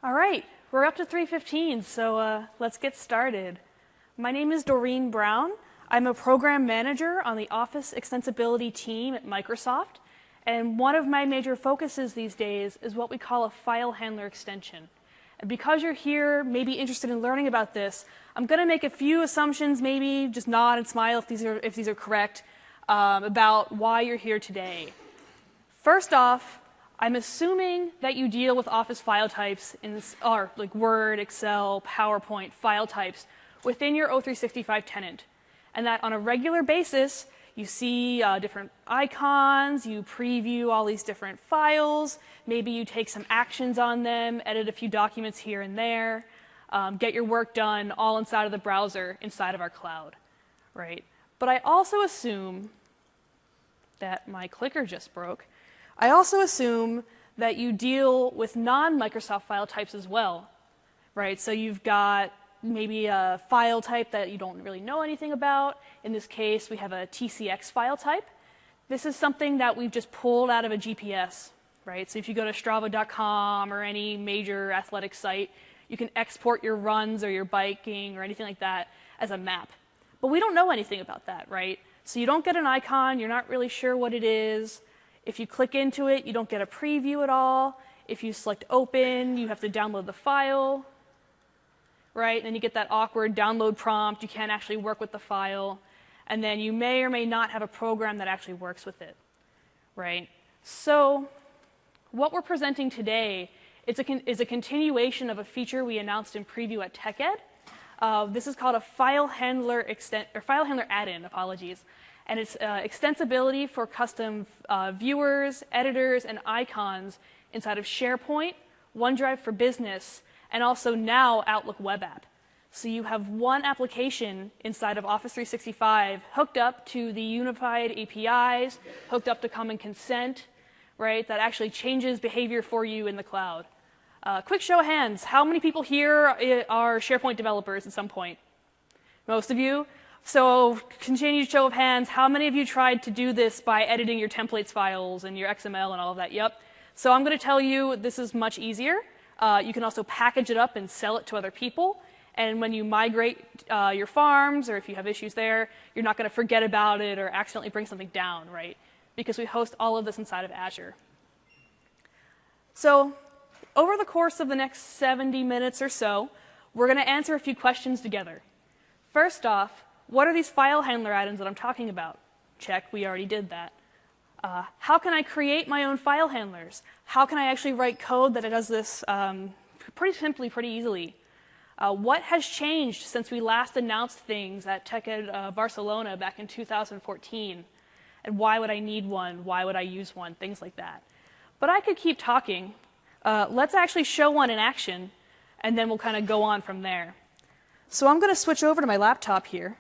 All right, we're up to 3:15, so let's get started. My name is Doreen Brown. I'm a program manager on the Office Extensibility team at Microsoft, and one of my major focuses these days is what we call a FileHandler extension. And because you're here, maybe interested in learning about this, I'm going to make a few assumptions, maybe just nod and smile if these are correct, about why you're here today. First off, I'm assuming that you deal with Office file types like Word, Excel, PowerPoint file types within your O365 tenant, and that on a regular basis you see different icons, you preview all these different files, maybe you take some actions on them, edit a few documents here and there, get your work done all inside of the browser inside of our cloud, right? But I also assume that my clicker just broke. I also assume that you deal with non-Microsoft file types as well, right? So you've got maybe a file type that you don't really know anything about. In this case, we have a TCX file type. This is something that we've just pulled out of a GPS, right? So if you go to Strava.com or any major athletic site, you can export your runs or your biking or anything like that as a map. But we don't know anything about that, right? So you don't get an icon, you're not really sure what it is. If you click into it, you don't get a preview at all. If you select open, you have to download the file, right? And then you get that awkward download prompt. You can't actually work with the file. And then you may or may not have a program that actually works with it, right? So what we're presenting today is a continuation of a feature we announced in preview at TechEd. This is called a FileHandler add-in, apologies. And it's extensibility for custom viewers, editors, and icons inside of SharePoint, OneDrive for Business, and also now Outlook Web App. So you have one application inside of Office 365 hooked up to the unified APIs, hooked up to common consent, right, that actually changes behavior for you in the cloud. Quick show of hands. How many people here are SharePoint developers at some point? Most of you? So continued show of hands, how many of you tried to do this by editing your templates files and your XML and all of that? Yep. So I'm going to tell you this is much easier. You can also package it up and sell it to other people. And when you migrate your farms, or if you have issues there, you're not going to forget about it or accidentally bring something down, right? Because we host all of this inside of Azure. So over the course of the next 70 minutes or so, we're going to answer a few questions together. First off, what are these FileHandler add-ins that I'm talking about? Check, we already did that. How can I create my own file handlers? How can I actually write code that does this pretty simply, pretty easily? What has changed since we last announced things at TechEd Barcelona back in 2014? And why would I need one? Why would I use one? Things like that. But I could keep talking. Let's actually show one in action, and then we'll kind of go on from there. So I'm going to switch over to my laptop here.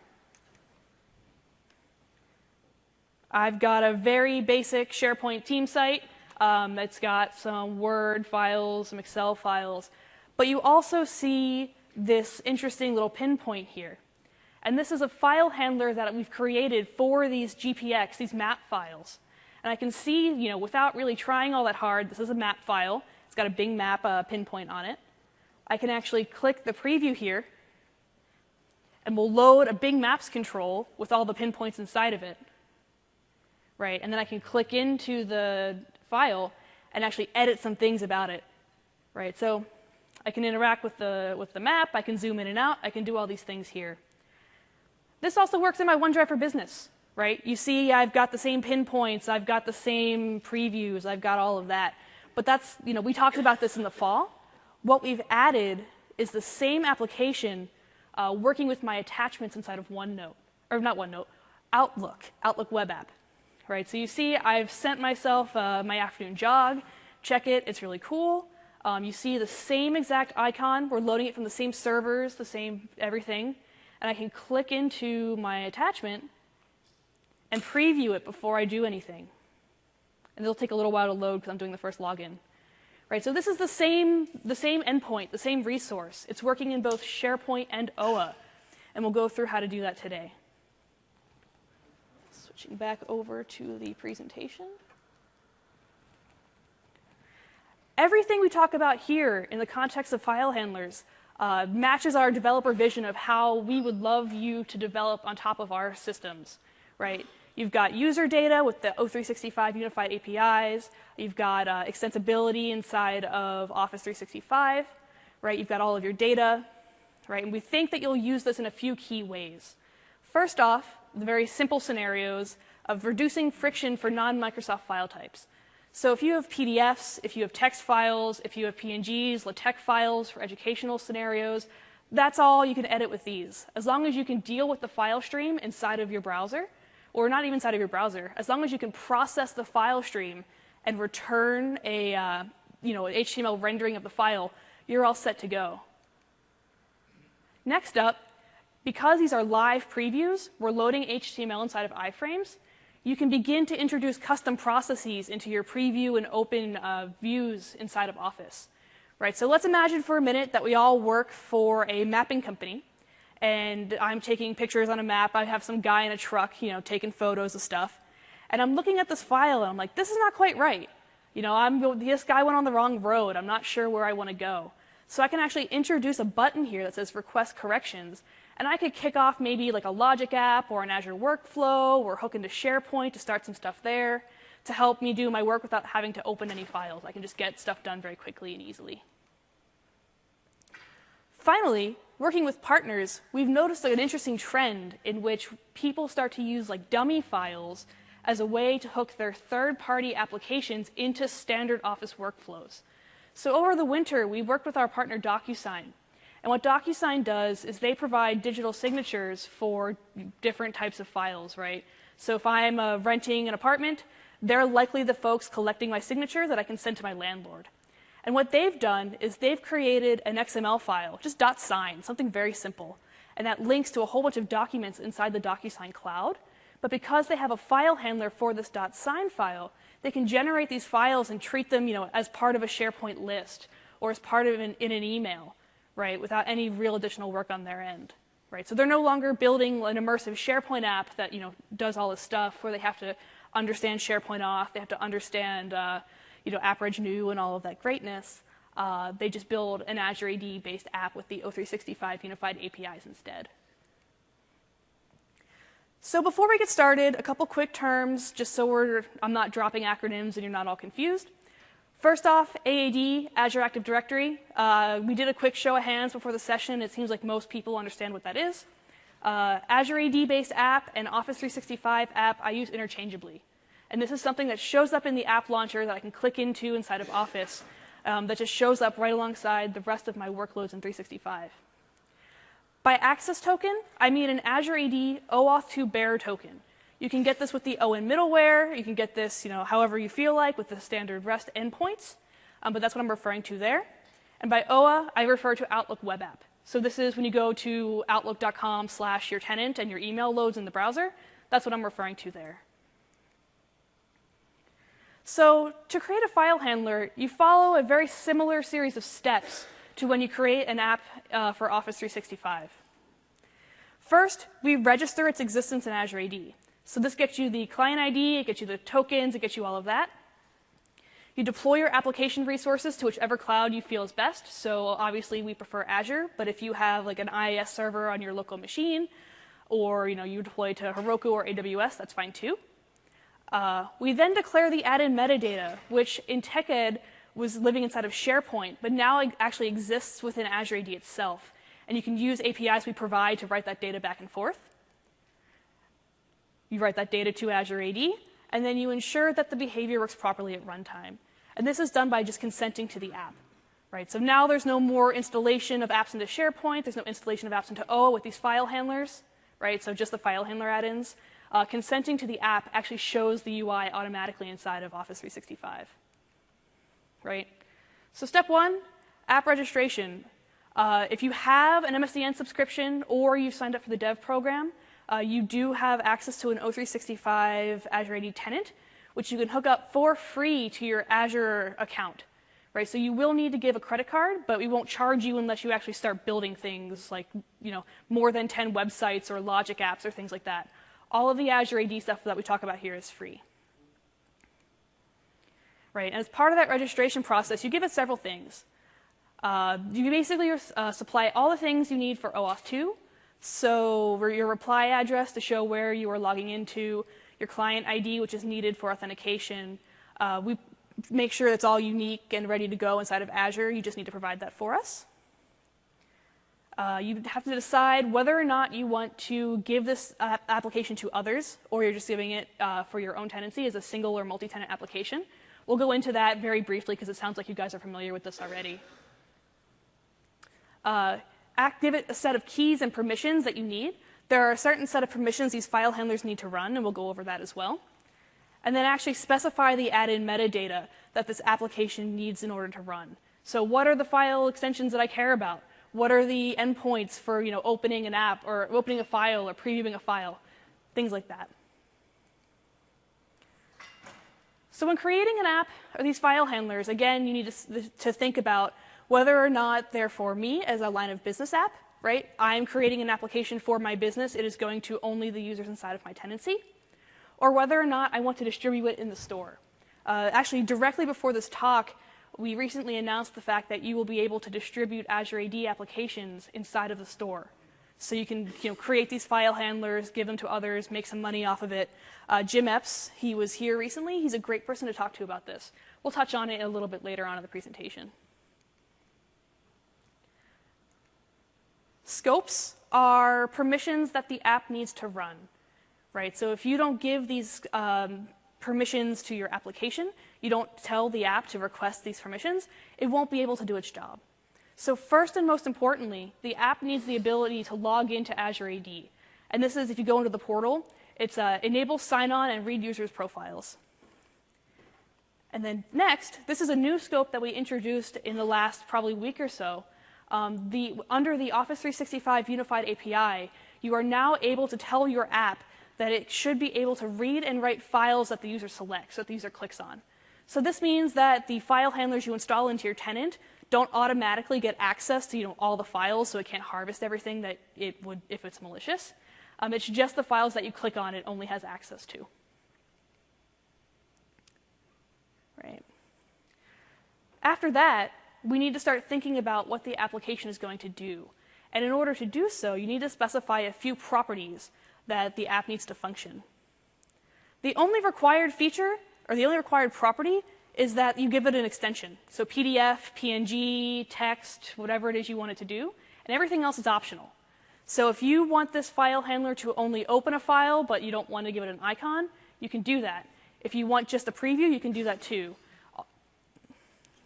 I've got a very basic SharePoint team site. It's got some Word files, some Excel files. But you also see this interesting little pinpoint here. And this is a file handler that we've created for these GPX, these map files. And I can see, without really trying all that hard, this is a map file. It's got a Bing map pinpoint on it. I can actually click the preview here, and we'll load a Bing Maps control with all the pinpoints inside of it. Right, and then I can click into the file and actually edit some things about it. Right, so I can interact with the map, I can zoom in and out, I can do all these things here. This also works in my OneDrive for Business. Right, you see I've got the same pinpoints, I've got the same previews, I've got all of that. But that's, we talked about this in the fall. What we've added is the same application working with my attachments inside of OneNote, or not OneNote, Outlook Web App. Right, so you see I've sent myself my afternoon jog. Check it, it's really cool. You see the same exact icon. We're loading it from the same servers, the same everything. And I can click into my attachment and preview it before I do anything. And it'll take a little while to load because I'm doing the first login. Right, so this is the same endpoint, the same resource. It's working in both SharePoint and OA. And we'll go through how to do that today. Switching back over to the presentation. everything we talk about here in the context of file handlers matches our developer vision of how we would love you to develop on top of our systems, right? You've got user data with the O365 unified APIs. You've got extensibility inside of Office 365, right? You've got all of your data, right? And we think that you'll use this in a few key ways. First off, the very simple scenarios of reducing friction for non-Microsoft file types. So if you have PDFs, if you have text files, if you have PNGs, LaTeX files for educational scenarios, that's all you can edit with these. As long as you can deal with the file stream inside of your browser, or not even inside of your browser, as long as you can process the file stream and return an HTML rendering of the file, you're all set to go. Next up, because these are live previews, we're loading HTML inside of iframes. You can begin to introduce custom processes into your preview and open views inside of Office. Right? So let's imagine for a minute that we all work for a mapping company, and I'm taking pictures on a map. I have some guy in a truck, taking photos of stuff, and I'm looking at this file, and I'm like, this is not quite right. This guy went on the wrong road. I'm not sure where I want to go. So I can actually introduce a button here that says Request Corrections, and I could kick off maybe like a Logic app or an Azure workflow or hook into SharePoint to start some stuff there to help me do my work without having to open any files. I can just get stuff done very quickly and easily. Finally, working with partners, we've noticed an interesting trend in which people start to use like dummy files as a way to hook their third-party applications into standard Office workflows. So over the winter, we worked with our partner DocuSign. And what DocuSign does is they provide digital signatures for different types of files, right? So if I'm renting an apartment, they're likely the folks collecting my signature that I can send to my landlord. And what they've done is they've created an XML file, just .sign, something very simple. And that links to a whole bunch of documents inside the DocuSign cloud. But because they have a file handler for this .sign file, they can generate these files and treat them as part of a SharePoint list or as part of in an email, right, without any real additional work on their end. Right? So they're no longer building an immersive SharePoint app that does all this stuff where they have to understand SharePoint auth, they have to understand AppReg new and all of that greatness. They just build an Azure AD-based app with the O365 unified APIs instead. So before we get started, a couple quick terms, just so I'm not dropping acronyms and you're not all confused. First off, AAD, Azure Active Directory. We did a quick show of hands before the session. It seems like most people understand what that is. Azure AD-based app and Office 365 app I use interchangeably. And this is something that shows up in the app launcher that I can click into inside of Office that just shows up right alongside the rest of my workloads in 365. By access token, I mean an Azure AD OAuth 2 bearer token. You can get this with the ON middleware. You can get this however you feel like with the standard REST endpoints, but that's what I'm referring to there. And by OA, I refer to Outlook web app. So this is when you go to outlook.com/your tenant and your email loads in the browser. That's what I'm referring to there. So to create a file handler, you follow a very similar series of steps to when you create an app for Office 365. First, we register its existence in Azure AD. So this gets you the client ID, it gets you the tokens, it gets you all of that. You deploy your application resources to whichever cloud you feel is best. So obviously we prefer Azure, but if you have like an IIS server on your local machine, or you deploy to Heroku or AWS, that's fine too. We then declare the add-in metadata, which in TechEd was living inside of SharePoint, but now it actually exists within Azure AD itself. And you can use APIs we provide to write that data back and forth. You write that data to Azure AD, and then you ensure that the behavior works properly at runtime. And this is done by just consenting to the app. Right? So now there's no more installation of apps into SharePoint. There's no installation of apps into OA with these file handlers. Right? So just the file handler add-ins. Consenting to the app actually shows the UI automatically inside of Office 365. Right? So step one, app registration. If you have an MSDN subscription or you've signed up for the dev program, you do have access to an O365 Azure AD tenant, which you can hook up for free to your Azure account. Right? So you will need to give a credit card, but we won't charge you unless you actually start building things like more than 10 websites or Logic apps or things like that. All of the Azure AD stuff that we talk about here is free. right? And as part of that registration process, you give it several things. You basically supply all the things you need for OAuth 2. So your reply address to show where you are logging into, your client ID, which is needed for authentication. We make sure it's all unique and ready to go inside of Azure. You just need to provide that for us. You have to decide whether or not you want to give this application to others, or you're just giving it for your own tenancy as a single or multi-tenant application. We'll go into that very briefly because it sounds like you guys are familiar with this already. Give it a set of keys and permissions that you need. There are a certain set of permissions these file handlers need to run, and we'll go over that as well. And then actually specify the add-in metadata that this application needs in order to run. So what are the file extensions that I care about? What are the endpoints for opening an app or opening a file or previewing a file? Things like that. So when creating an app or these file handlers, again, you need to think about whether or not they're for me as a line of business app, right? I'm creating an application for my business. It is going to only the users inside of my tenancy. Or whether or not I want to distribute it in the store. Actually, directly before this talk, we recently announced the fact that you will be able to distribute Azure AD applications inside of the store. So you can create these file handlers, give them to others, make some money off of it. Jim Epps, he was here recently. He's a great person to talk to about this. We'll touch on it a little bit later on in the presentation. Scopes are permissions that the app needs to run, right? So if you don't give these permissions to your application, you don't tell the app to request these permissions, it won't be able to do its job. So first and most importantly, the app needs the ability to log into Azure AD. And this is, if you go into the portal, it's enable sign-on and read users' profiles. And then next, this is a new scope that we introduced in the last probably week or so. Under the Office 365 Unified API, you are now able to tell your app that it should be able to read and write files that the user selects, that the user clicks on. So this means that the file handlers you install into your tenant don't automatically get access to all the files, so it can't harvest everything that it would if it's malicious. It's just the files that you click on it only has access to. Right. After that, we need to start thinking about what the application is going to do. And in order to do so, you need to specify a few properties that the app needs to function. The only required feature, or the only required property, is that you give it an extension. So PDF, PNG, text, whatever it is you want it to do, and everything else is optional. So if you want this file handler to only open a file, but you don't want to give it an icon, you can do that. If you want just a preview, you can do that too.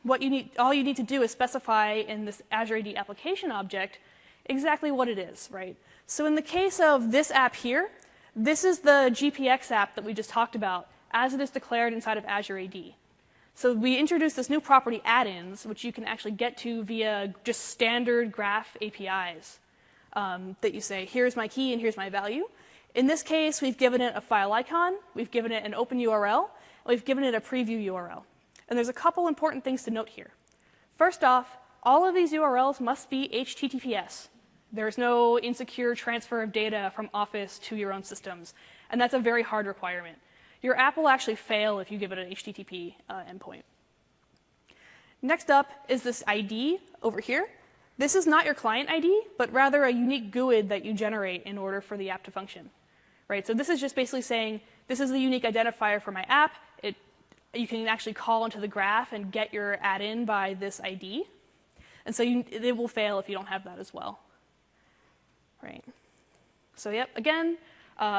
All you need to do is specify in this Azure AD application object exactly what it is, right? So in the case of this app here, this is the GPX app that we just talked about as it is declared inside of Azure AD. So we introduced this new property add-ins, which you can actually get to via just standard graph APIs that you say, here's my key and here's my value. In this case, we've given it a file icon, we've given it an open URL, and we've given it a preview URL. And there's a couple important things to note here. First off, all of these URLs must be HTTPS. There's no insecure transfer of data from Office to your own systems, and that's a very hard requirement. Your app will actually fail if you give it an HTTP endpoint. Next up is this ID over here. This is not your client ID, but rather a unique GUID that you generate in order for the app to function. Right? So this is just basically saying, this is the unique identifier for my app. You can actually call into the graph and get your add-in by this ID. And so it will fail if you don't have that as well. Right. So yep, again,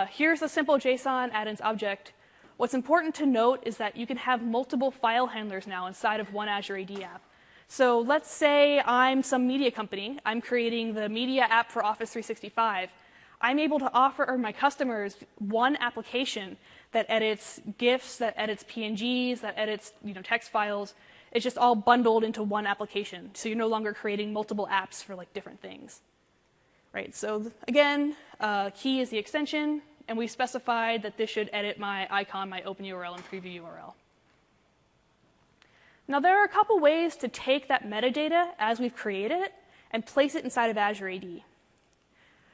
here's a simple JSON add-ins object. What's important to note is that you can have multiple file handlers now inside of one Azure AD app. So let's say I'm some media company. I'm creating the media app for Office 365. I'm able to offer my customers one application that edits GIFs, that edits PNGs, that edits text files. It's just all bundled into one application. So you're no longer creating multiple apps for different things. Right, so again, key is the extension, and we specified that this should edit my icon, my open URL, and preview URL. Now there are a couple ways to take that metadata as we've created it and place it inside of Azure AD.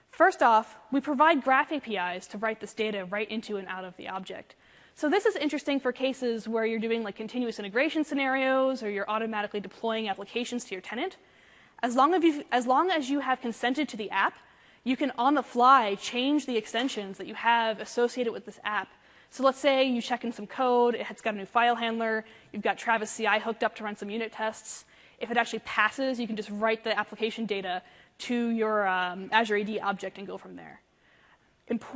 First off, we provide graph APIs to write this data right into and out of the object. So this is interesting for cases where you're doing like continuous integration scenarios or you're automatically deploying applications to your tenant. As long as you have consented to the app, you can on the fly change the extensions that you have associated with this app. So let's say you check in some code, it's got a new file handler, you've got Travis CI hooked up to run some unit tests. If it actually passes, you can just write the application data to your Azure AD object and go from there.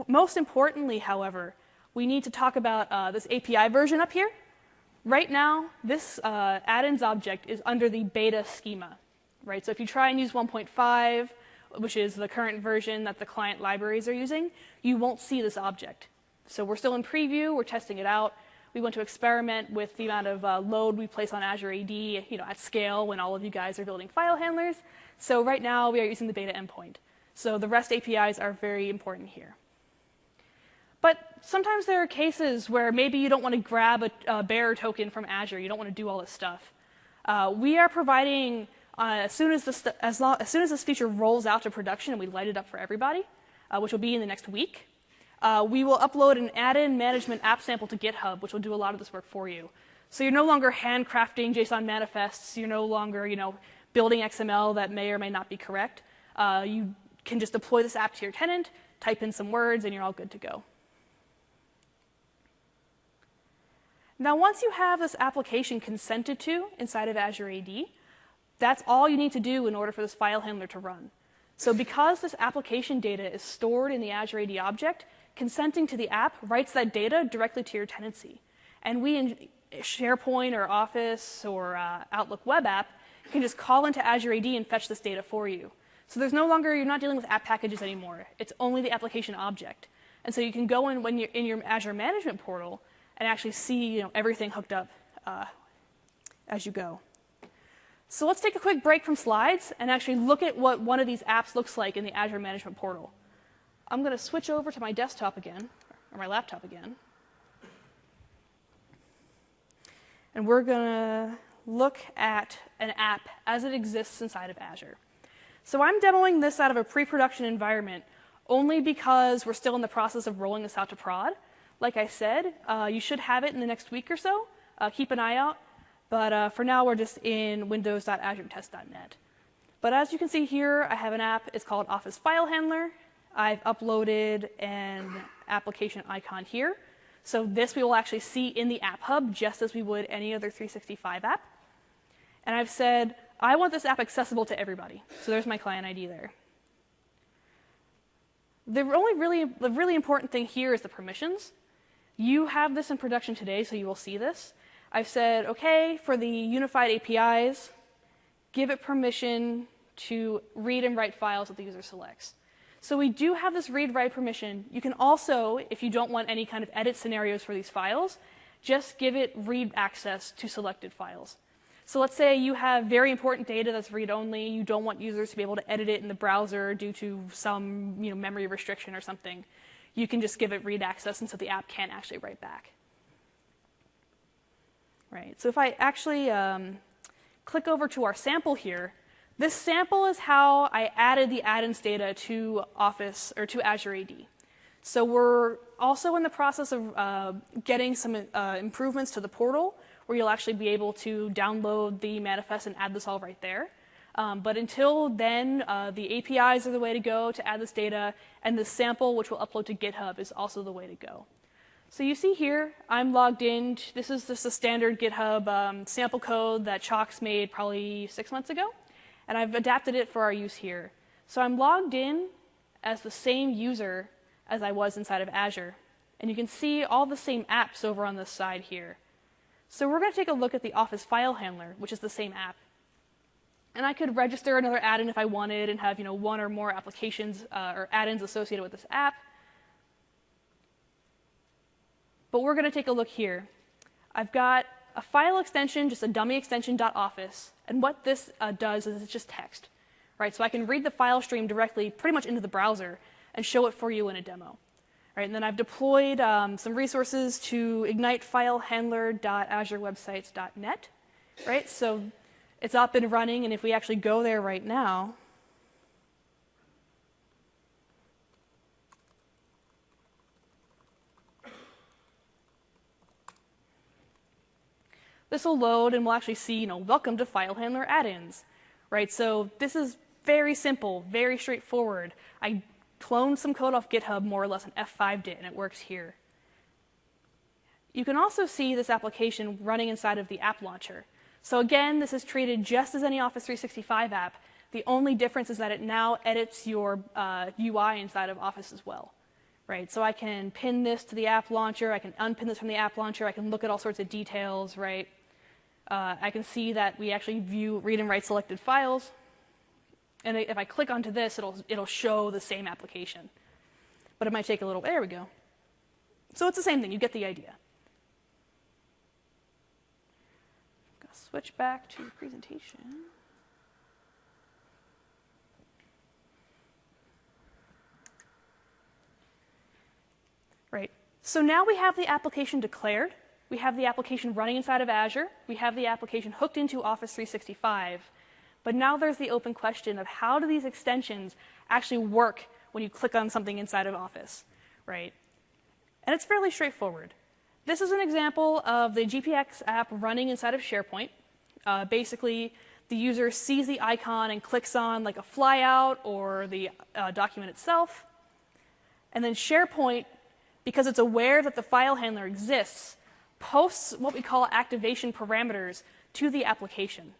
Most importantly, however, we need to talk about this API version up here. Right now, this add-ins object is under the beta schema, right? So if you try and use 1.5, which is the current version that the client libraries are using, you won't see this object. So we're still in preview, we're testing it out. We want to experiment with the amount of load we place on Azure AD, at scale when all of you guys are building file handlers. So right now, we are using the beta endpoint. So the REST APIs are very important here. But sometimes there are cases where maybe you don't want to grab a bearer token from Azure. You don't want to do all this stuff. We are providing, as soon as this feature rolls out to production and we light it up for everybody, which will be in the next week, we will upload an add-in management app sample to GitHub, which will do a lot of this work for you. So you're no longer handcrafting JSON manifests. You're no longer, building XML that may or may not be correct. You can just deploy this app to your tenant, type in some words, and you're all good to go. Now, once you have this application consented to inside of Azure AD, that's all you need to do in order for this file handler to run. So because this application data is stored in the Azure AD object, consenting to the app writes that data directly to your tenancy. And we in SharePoint or Office or Outlook web app can just call into Azure AD and fetch this data for you. So you're not dealing with app packages anymore. It's only the application object. And so you can go in when you're in your Azure management portal and actually see everything hooked up as you go. So let's take a quick break from slides and actually look at what one of these apps looks like in the Azure management portal. I'm going to switch over to my desktop again, or my laptop again. And we're going to look at an app as it exists inside of Azure. So I'm demoing this out of a pre-production environment only because we're still in the process of rolling this out to prod. Like I said, you should have it in the next week or so. Keep an eye out. But for now, we're just in windows.azuretest.net. But as you can see here, I have an app. It's called Office File Handler. I've uploaded an application icon here. So this we will actually see in the App Hub, just as we would any other 365 app. And I've said, I want this app accessible to everybody. So there's my client ID there. The really important thing here is the permissions. You have this in production today, so you will see this. I've said, OK, for the unified APIs, give it permission to read and write files that the user selects. So we do have this read-write permission. You can also, if you don't want any kind of edit scenarios for these files, just give it read access to selected files. So let's say you have very important data that's read-only. You don't want users to be able to edit it in the browser due to some memory restriction or something. You can just give it read access, and so the app can't actually write back. Right. So if I actually click over to our sample here, this sample is how I added the add-ins data to Office or to Azure AD. So we're also in the process of getting some improvements to the portal, where you'll actually be able to download the manifest and add this all right there. But until then, the APIs are the way to go to add this data, and the sample, which we'll upload to GitHub, is also the way to go. So you see here, I'm logged in. This is just a standard GitHub sample code that Chalks made probably 6 months ago, and I've adapted it for our use here. So I'm logged in as the same user as I was inside of Azure, and you can see all the same apps over on this side here. So we're going to take a look at the Office File Handler, which is the same app. And I could register another add-in if I wanted and have one or more applications or add-ins associated with this app. But we're going to take a look here. I've got a file extension, just a dummy extension .office, and what this does is it's just text. Right? So I can read the file stream directly pretty much into the browser and show it for you in a demo. Right, and then I've deployed some resources to ignite filehandler.azurewebsites.net. Right, so it's up and running, and if we actually go there right now, this will load and we'll actually see, welcome to FileHandler add-ins, right? So this is very simple, very straightforward. I cloned some code off GitHub more or less and F5'd it, and it works here. You can also see this application running inside of the app launcher. So again, this is treated just as any Office 365 app. The only difference is that it now edits your UI inside of Office as well, right? So I can pin this to the app launcher, I can unpin this from the app launcher, I can look at all sorts of details, right? I can see that we actually view read and write selected files. And if I click onto this, it'll show the same application. But it might take a little, there we go. So it's the same thing, you get the idea. I'll switch back to presentation. Right, so now we have the application declared, we have the application running inside of Azure, we have the application hooked into Office 365, but now there's the open question of how do these extensions actually work when you click on something inside of Office, right? And it's fairly straightforward. This is an example of the GPX app running inside of SharePoint. Basically, the user sees the icon and clicks on like a flyout or the document itself, and then SharePoint, because it's aware that the file handler exists, posts what we call activation parameters to the application.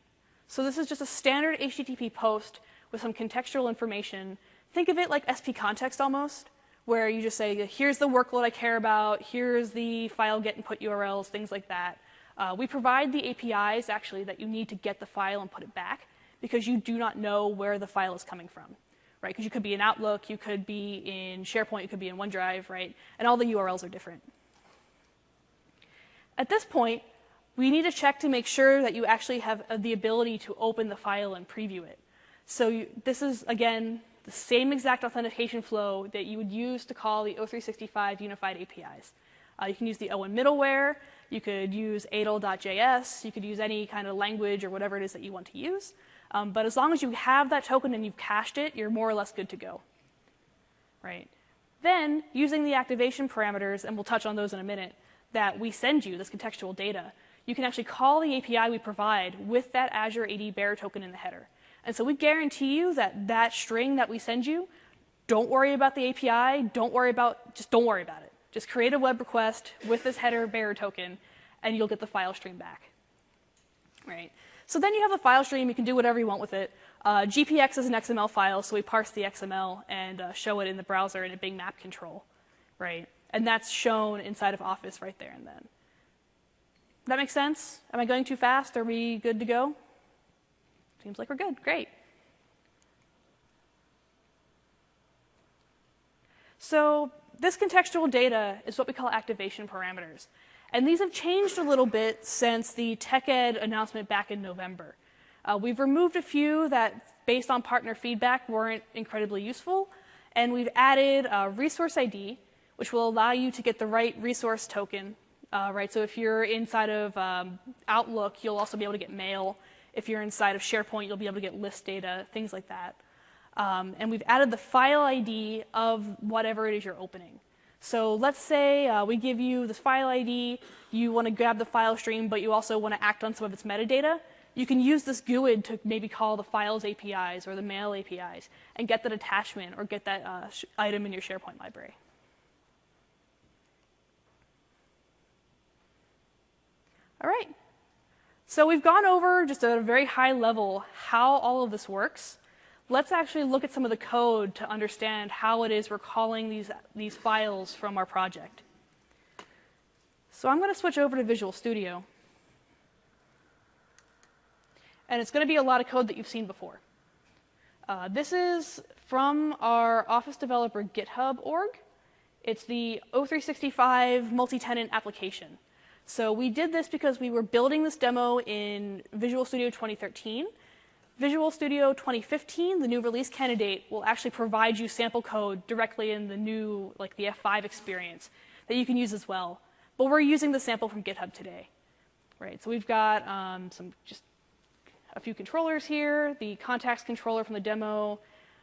So this is just a standard HTTP post with some contextual information. Think of it like SP context almost, where you just say, here's the workload I care about, here's the file get and put URLs, things like that. We provide the APIs actually that you need to get the file and put it back because you do not know where the file is coming from. Right, because you could be in Outlook, you could be in SharePoint, you could be in OneDrive, right? And all the URLs are different. At this point, we need to check to make sure that you actually have the ability to open the file and preview it. So this is, again, the same exact authentication flow that you would use to call the O365 unified APIs. You can use the ON middleware, you could use adl.js, you could use any kind of language or whatever it is that you want to use. But as long as you have that token and you've cached it, you're more or less good to go, right? Then, using the activation parameters, and we'll touch on those in a minute, that we send you, this contextual data, you can actually call the API we provide with that Azure AD bearer token in the header. And so we guarantee you that that string that we send you, don't worry about the API, just don't worry about it. Just create a web request with this header bearer token, and you'll get the file stream back, right? So then you have the file stream, you can do whatever you want with it. GPX is an XML file, so we parse the XML and show it in the browser in a Bing map control, right? And that's shown inside of Office right there and then. That makes sense? Am I going too fast? Are we good to go? Seems like we're good, great. So this contextual data is what we call activation parameters. And these have changed a little bit since the TechEd announcement back in November. We've removed a few that, based on partner feedback, weren't incredibly useful. And we've added a resource ID, which will allow you to get the right resource token. Right? So if you're inside of Outlook, you'll also be able to get mail. If you're inside of SharePoint, you'll be able to get list data, things like that. And we've added the file ID of whatever it is you're opening. So let's say we give you this file ID, you want to grab the file stream, but you also want to act on some of its metadata. You can use this GUID to maybe call the files APIs or the mail APIs and get that attachment or get that item in your SharePoint library. All right. So we've gone over just at a very high level how all of this works. Let's actually look at some of the code to understand how it is we're calling these files from our project. So I'm going to switch over to Visual Studio. And it's going to be a lot of code that you've seen before. This is from our Office Developer GitHub org. It's the O365 multi-tenant application. So we did this because we were building this demo in Visual Studio 2013. Visual Studio 2015, the new release candidate, will actually provide you sample code directly in the new, like the F5 experience that you can use as well. But we're using the sample from GitHub today, right? So we've got just a few controllers here, the contacts controller from the demo,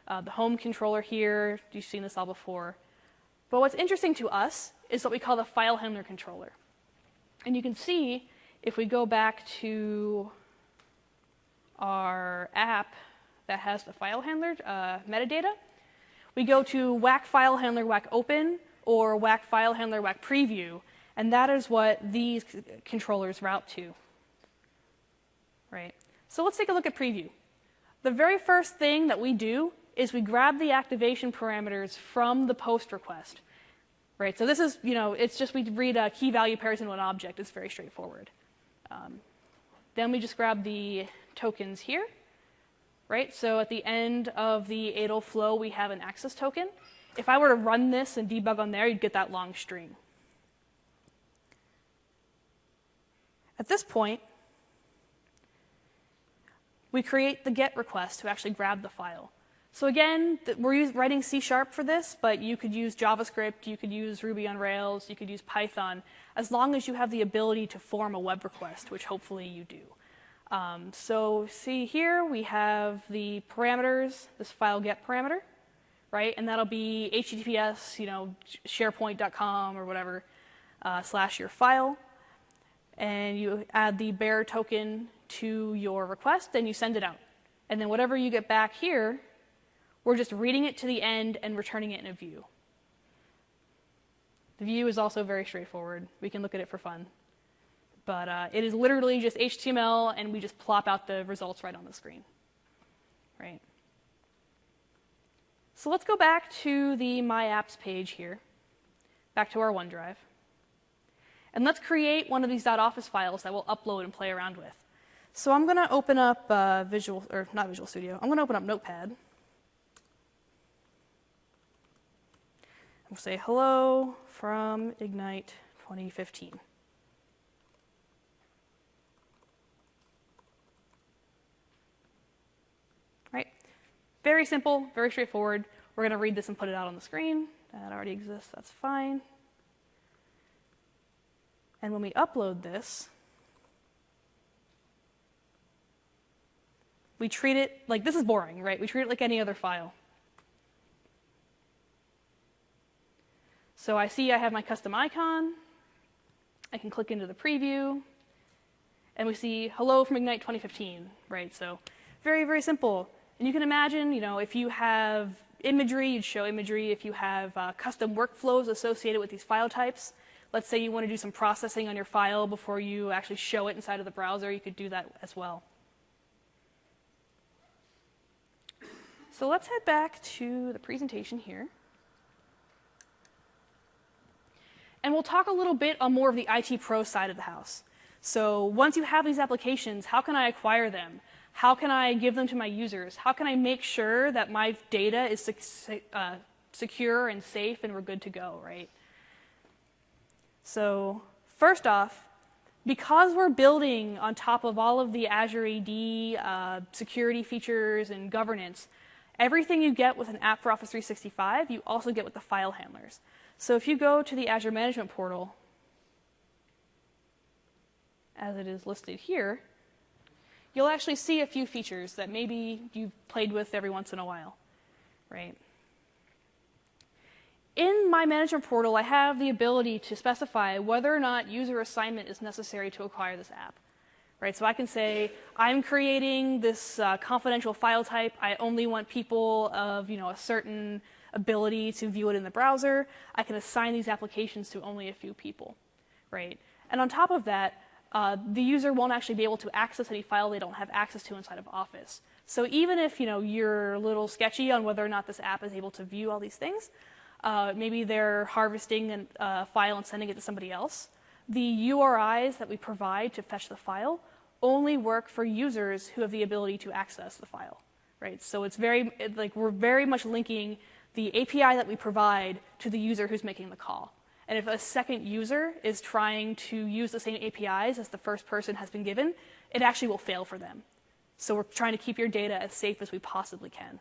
the home controller here. You've seen this all before. But what's interesting to us is what we call the FileHandler controller. And you can see if we go back to our app that has the FileHandler metadata, we go to whack FileHandler whack open or whack FileHandler whack preview, and that is what these controllers route to. Right. So let's take a look at preview. The very first thing that we do is we grab the activation parameters from the post request. Right. So this is, it's just we read key value pairs into an object. It's very straightforward. Then we just grab the tokens here. Right. So at the end of the ADL flow, we have an access token. If I were to run this and debug on there, you'd get that long string. At this point, we create the GET request to actually grab the file. So again, we're writing C# for this, but you could use JavaScript, you could use Ruby on Rails, you could use Python, as long as you have the ability to form a web request, which hopefully you do. So see here, we have the parameters, this file get parameter, right? And that'll be HTTPS, sharepoint.com or whatever, / your file. And you add the bearer token to your request, then you send it out. And then whatever you get back here, we're just reading it to the end and returning it in a view. The view is also very straightforward. We can look at it for fun. But it is literally just HTML, and we just plop out the results right on the screen. Right? So let's go back to the My Apps page here, back to our OneDrive. And let's create one of these .office files that we'll upload and play around with. So I'm going to open up not Visual Studio. I'm going to open up Notepad. We'll say hello from Ignite 2015. Right? Very simple, very straightforward. We're going to read this and put it out on the screen. That already exists, that's fine. And when we upload this, we treat it like, this is boring, right? We treat it like any other file. So I see I have my custom icon. I can click into the preview. And we see hello from Ignite 2015, right? So very, very simple. And you can imagine, if you have imagery, you'd show imagery. If you have custom workflows associated with these file types, let's say you want to do some processing on your file before you actually show it inside of the browser, you could do that as well. So let's head back to the presentation here. And we'll talk a little bit on more of the IT pro side of the house. So once you have these applications, how can I acquire them? How can I give them to my users? How can I make sure that my data is secure and safe and we're good to go, right? So first off, because we're building on top of all of the Azure AD security features and governance, everything you get with an app for Office 365, you also get with the file handlers. So if you go to the Azure Management Portal, as it is listed here, you'll actually see a few features that maybe you've played with every once in a while, right? In my management portal, I have the ability to specify whether or not user assignment is necessary to acquire this app. Right? So I can say, I'm creating this confidential file type. I only want people of a certain ability to view it in the browser. I can assign these applications to only a few people. Right? And on top of that, the user won't actually be able to access any file they don't have access to inside of Office. So even if you're a little sketchy on whether or not this app is able to view all these things, maybe they're harvesting a file and sending it to somebody else, the URIs that we provide to fetch the file only work for users who have the ability to access the file, right? So it's we're very much linking the API that we provide to the user who's making the call. And if a second user is trying to use the same APIs as the first person has been given, it actually will fail for them. So we're trying to keep your data as safe as we possibly can.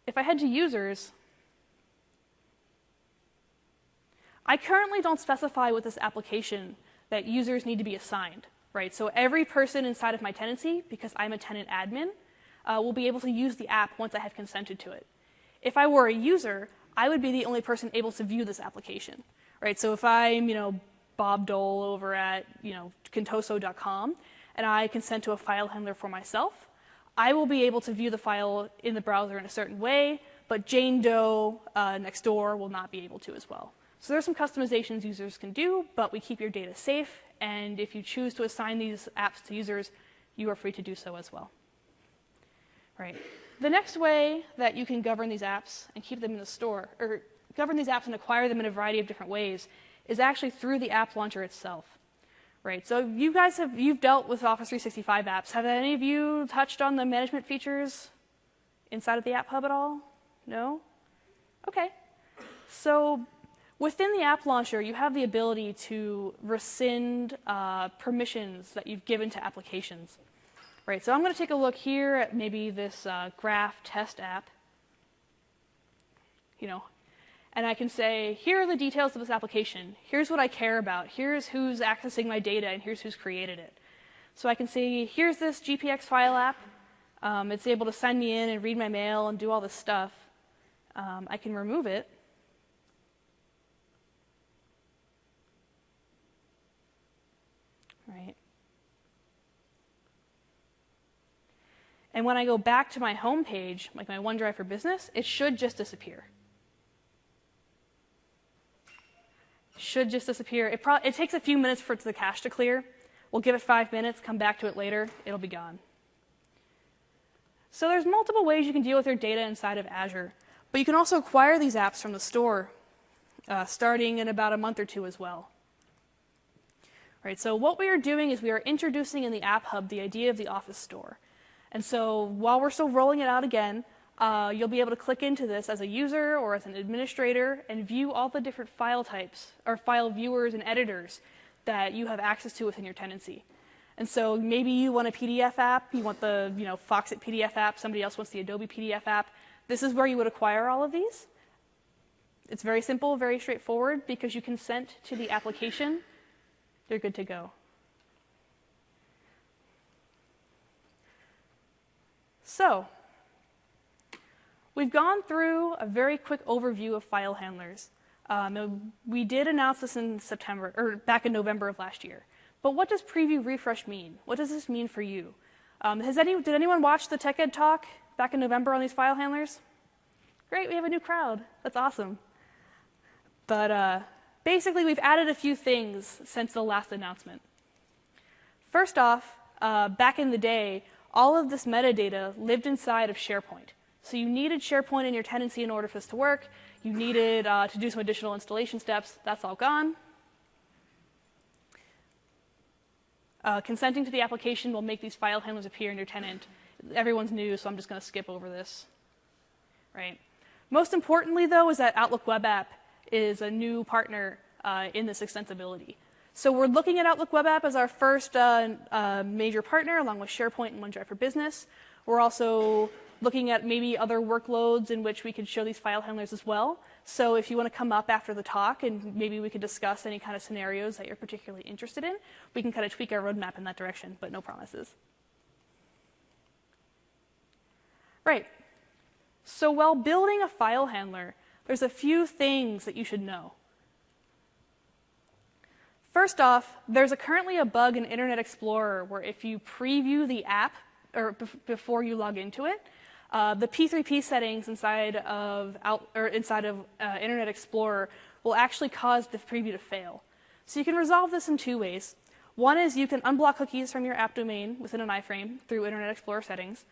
If I head to users, I currently don't specify with this application that users need to be assigned, right? So every person inside of my tenancy, because I'm a tenant admin, will be able to use the app once I have consented to it. If I were a user, I would be the only person able to view this application, right? So if I'm, Bob Dole over at contoso.com, and I consent to a file handler for myself, I will be able to view the file in the browser in a certain way, but Jane Doe next door will not be able to as well. So there are some customizations users can do, but we keep your data safe, and if you choose to assign these apps to users, you are free to do so as well. Right. The next way that you can govern these apps and keep them in the store, or govern these apps and acquire them in a variety of different ways, is actually through the app launcher itself. Right. So you've dealt with Office 365 apps. Have any of you touched on the management features inside of the App Hub at all? No? Okay. So within the app launcher, you have the ability to rescind permissions that you've given to applications. Right, so I'm going to take a look here at maybe this graph test app, and I can say, here are the details of this application. Here's what I care about. Here's who's accessing my data, and here's who's created it. So I can say, here's this GPX file app. It's able to send me in and read my mail and do all this stuff. I can remove it. Right. And when I go back to my home page, like my OneDrive for Business, it should just disappear. Should just disappear. It takes a few minutes for the cache to clear. We'll give it 5 minutes, come back to it later, it'll be gone. So there's multiple ways you can deal with your data inside of Azure, but you can also acquire these apps from the store, starting in about a month or two as well. Right, so what we are doing is we are introducing in the App Hub the idea of the Office Store. And so while we're still rolling it out again, you'll be able to click into this as a user or as an administrator and view all the different file types or file viewers and editors that you have access to within your tenancy. And so maybe you want a PDF app, you want the Foxit PDF app, somebody else wants the Adobe PDF app. This is where you would acquire all of these. It's very simple, very straightforward. Because you consent to the application, they're good to go. So, we've gone through a very quick overview of file handlers. We did announce this in September, or back in November of last year. But what does preview refresh mean? What does this mean for you? Did anyone watch the Tech Ed talk back in November on these file handlers? Great, we have a new crowd. That's awesome. But basically, we've added a few things since the last announcement. First off, back in the day, all of this metadata lived inside of SharePoint. So you needed SharePoint in your tenancy in order for this to work. You needed to do some additional installation steps. That's all gone. Consenting to the application will make these file handlers appear in your tenant. Everyone's new, so I'm just going to skip over this. Right. Most importantly, though, is that Outlook Web App is a new partner in this extensibility. So we're looking at Outlook Web App as our first major partner, along with SharePoint and OneDrive for Business. We're also looking at maybe other workloads in which we could show these file handlers as well. So if you want to come up after the talk and maybe we could discuss any kind of scenarios that you're particularly interested in, we can kind of tweak our roadmap in that direction, but no promises. Right. So while building a file handler, there's a few things that you should know. First off, there's currently a bug in Internet Explorer where if you preview the app or before you log into it, the P3P settings inside of Internet Explorer will actually cause the preview to fail. So you can resolve this in two ways. One is you can unblock cookies from your app domain within an iframe through Internet Explorer settings.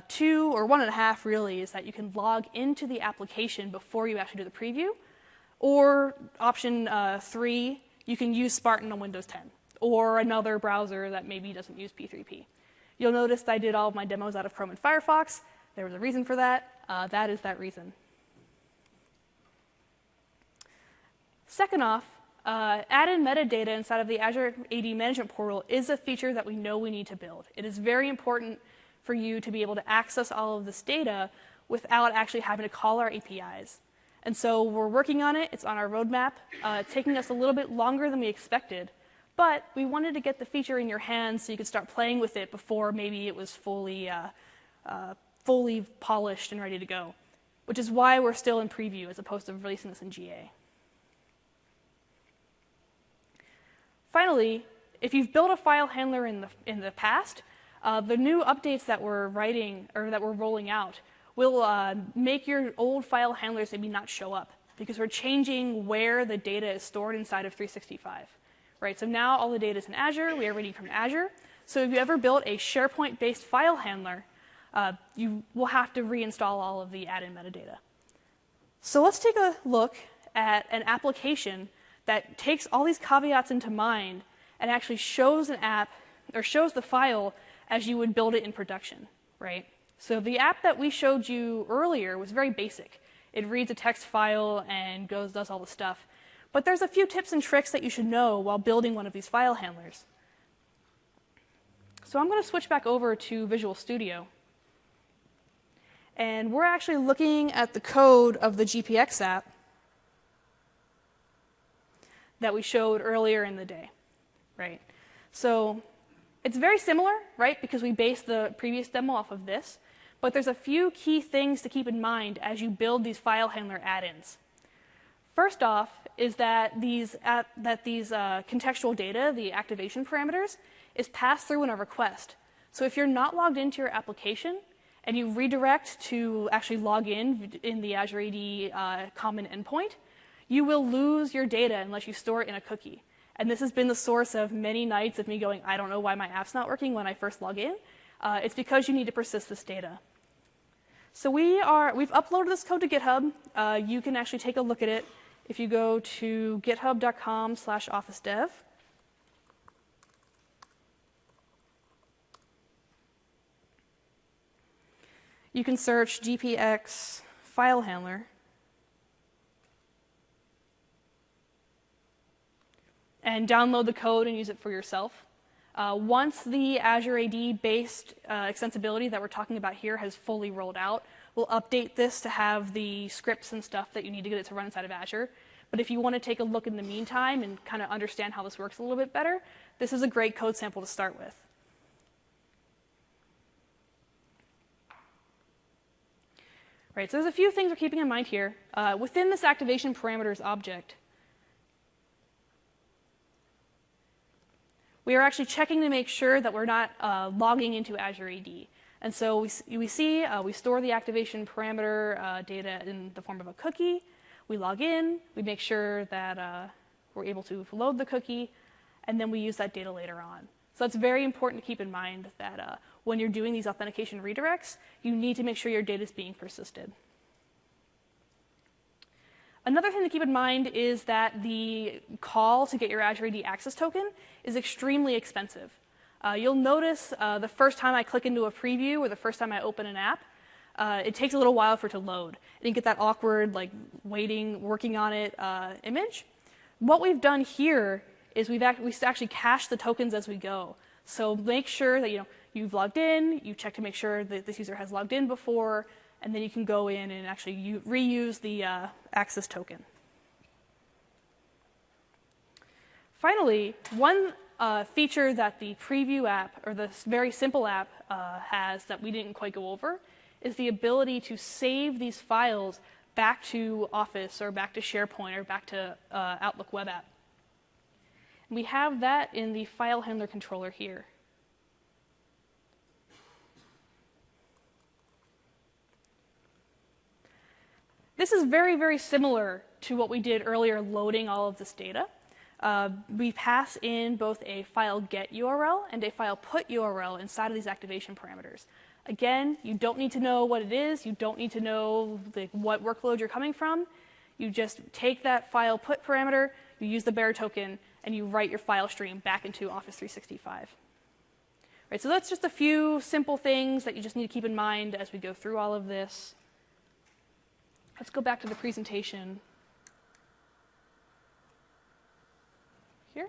Two, or 1.5 really, is that you can log into the application before you actually do the preview. Or option 3, you can use Spartan on Windows 10 or another browser that maybe doesn't use P3P. You'll notice I did all of my demos out of Chrome and Firefox. There was a reason for that. That is that reason. Second off, add-in metadata inside of the Azure AD Management Portal is a feature that we know we need to build. It is very important for you to be able to access all of this data without actually having to call our APIs. And so we're working on it. It's on our roadmap. It's taking us a little bit longer than we expected. But we wanted to get the feature in your hands so you could start playing with it before maybe it was fully polished and ready to go, which is why we're still in preview as opposed to releasing this in GA. Finally, if you've built a file handler in the past, the new updates that we're writing or that we're rolling out will make your old file handlers maybe not show up because we're changing where the data is stored inside of 365. Right? So now all the data is in Azure. We are reading from Azure. So if you ever built a SharePoint-based file handler, you will have to reinstall all of the add-in metadata. So let's take a look at an application that takes all these caveats into mind and actually shows an app or shows the file as you would build it in production, right? So the app that we showed you earlier was very basic. It reads a text file and does all the stuff. But there's a few tips and tricks that you should know while building one of these file handlers. So I'm going to switch back over to Visual Studio. And we're actually looking at the code of the GPX app that we showed earlier in the day, right? So it's very similar, right, because we based the previous demo off of this. But there's a few key things to keep in mind as you build these file handler add-ins. First off is that these contextual data, the activation parameters, is passed through in a request. So if you're not logged into your application and you redirect to actually log in the Azure AD common endpoint, you will lose your data unless you store it in a cookie. And this has been the source of many nights of me going, I don't know why my app's not working when I first log in. It's because you need to persist this data. So we've uploaded this code to GitHub. You can actually take a look at it if you go to github.com/officedev. You can search GPX file handler. And download the code and use it for yourself. Once the Azure AD-based extensibility that we're talking about here has fully rolled out, we'll update this to have the scripts and stuff that you need to get it to run inside of Azure. But if you want to take a look in the meantime and kind of understand how this works a little bit better, this is a great code sample to start with. Right, so there's a few things we're keeping in mind here. Within this activation parameters object, we are actually checking to make sure that we're not logging into Azure AD. And so we store the activation parameter data in the form of a cookie. We log in, we make sure that we're able to load the cookie, and then we use that data later on. So that's very important to keep in mind that when you're doing these authentication redirects, you need to make sure your data is being persisted. Another thing to keep in mind is that the call to get your Azure AD access token is extremely expensive. You'll notice the first time I click into a preview or the first time I open an app, it takes a little while for it to load. And you get that awkward, like, waiting, working on it image. What we've done here is we actually cache the tokens as we go. So make sure that you've logged in, you check to make sure that this user has logged in before, and then you can go in and actually reuse the access token. Finally, one feature that the preview app, or this very simple app, has that we didn't quite go over is the ability to save these files back to Office or back to SharePoint or back to Outlook web app. And we have that in the file handler controller here. This is very, very similar to what we did earlier loading all of this data. We pass in both a file get URL and a file put URL inside of these activation parameters. Again, you don't need to know what it is. You don't need to know what workload you're coming from. You just take that file put parameter, you use the bearer token, and you write your file stream back into Office 365. Right, so that's just a few simple things that you just need to keep in mind as we go through all of this. Let's go back to the presentation here.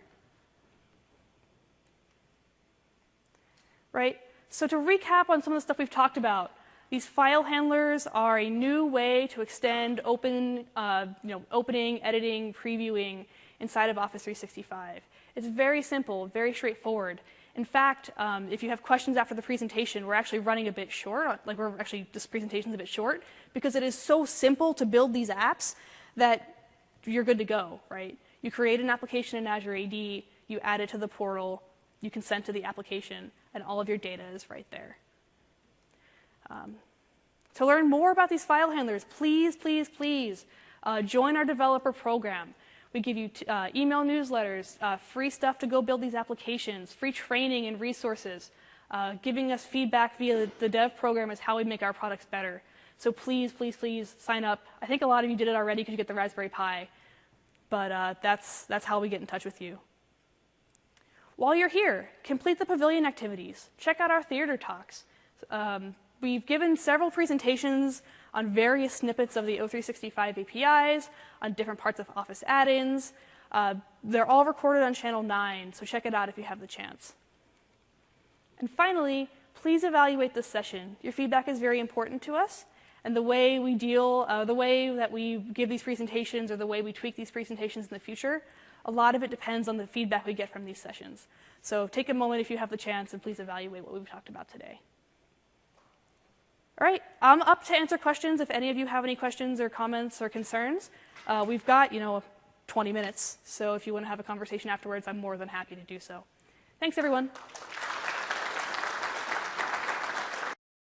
Right, so to recap on some of the stuff we've talked about, these file handlers are a new way to extend opening, editing, previewing inside of Office 365. It's very simple, very straightforward. In fact, if you have questions after the presentation, we're actually running a bit short. This presentation's a bit short because it is so simple to build these apps that you're good to go, right? You create an application in Azure AD, you add it to the portal, you consent to the application, and all of your data is right there. To learn more about these file handlers, please, please, please join our developer program. We give you email newsletters, free stuff to go build these applications, free training and resources. Giving us feedback via the dev program is how we make our products better. So please, please, please sign up. I think a lot of you did it already because you get the Raspberry Pi, but that's how we get in touch with you. While you're here, complete the Pavilion activities. Check out our theater talks. We've given several presentations on various snippets of the O365 APIs, on different parts of Office add-ins. They're all recorded on Channel 9, so check it out if you have the chance. And finally, please evaluate this session. Your feedback is very important to us, and the way we the way that we give these presentations or the way we tweak these presentations in the future, a lot of it depends on the feedback we get from these sessions. So take a moment if you have the chance, and please evaluate what we've talked about today. All right, I'm up to answer questions if any of you have any questions or comments or concerns. We've got, 20 minutes, so if you want to have a conversation afterwards, I'm more than happy to do so. Thanks, everyone.